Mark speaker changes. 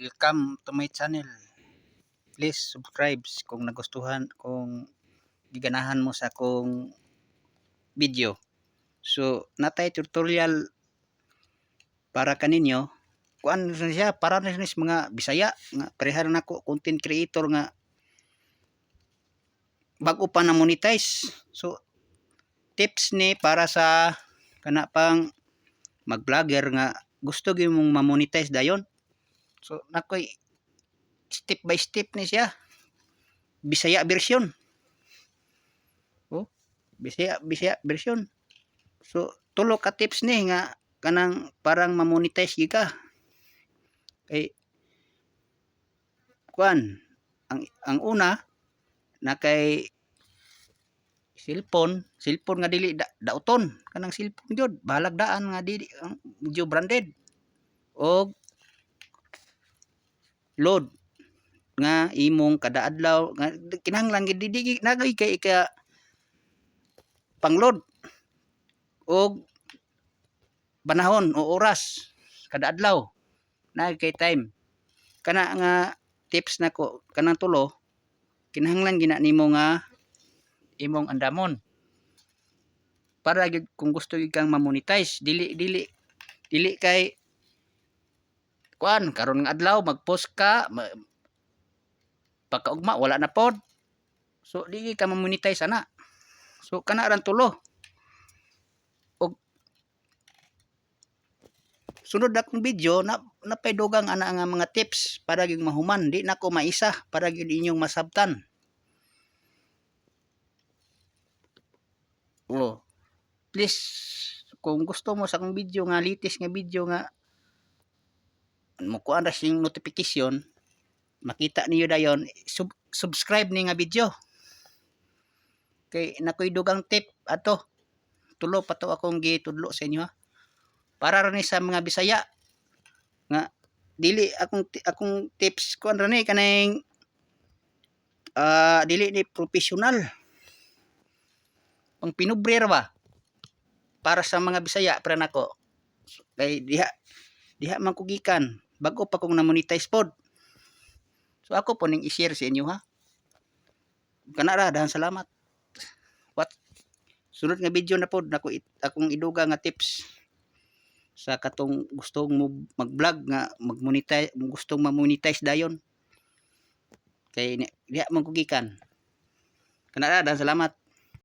Speaker 1: Welcome to my channel. Please subscribe kung nagustuhan, kung giganahan mo sa akong video. So, natay tutorial para kaninyo. Kuan na siya, para na siya mga Bisaya, nga pareha na ako, content creator nga bago pa na monetize. So, tips ni para sa kana pang mag-vlogger nga gusto gyud mong ma-monetize dayon. So, nakoy step by step ni siya. Bisaya version. Oh, Bisaya version. So, tulo ka tips ni nga kanang parang ma-monetize gi ka. Kay kuan, ang una na kay cellphone nga dili dauton, kanang cellphone gyud bahalagdaan nga dili medyo branded. Og load nga imong kada adlaw nga kinahanglan gid dili nagay kay ka pangload og panahon o oras kada adlaw na kay time kana nga tips nako kanang tulo kinahanglan gina nimo nga imong andamon para gyud kung gusto gyud kang ma-monetize dili kay kuan karon nga adlaw mag-post ka pagkaugma wala na pod, so dili ka ma-monetize ana. So kana ran tulo. Og sunod akong video na paydugang ana nga mga tips para gyud mahuman, di nako maisa para gyud inyong masabtan. Oh, please kung gusto mo sa akong video nga latest nga video nga mukuan ra sing notification, makita niyo dayon, subscribe ni nga video. Kay nakoy dugang tip ato. Tulo pa to akong gitudlo sa inyo ha. Para ra ni sa mga Bisaya nga dili akong tips kuan ra ni kanang dili ni professional. Pang pinubre ra ba? Para sa mga Bisaya para nako. Kay diha man ko gikan bago pa kong na-monetize pod. So ako po ning i-share sa inyo ha. Kana ra dahan salamat. What sunod nga video na pod nako akong iduga nga tips sa katong gustong mo mag-vlog nga mag-monetize, gustong ma-monetize dayon. Kay diha man ko gikan. Kana ra dahan salamat.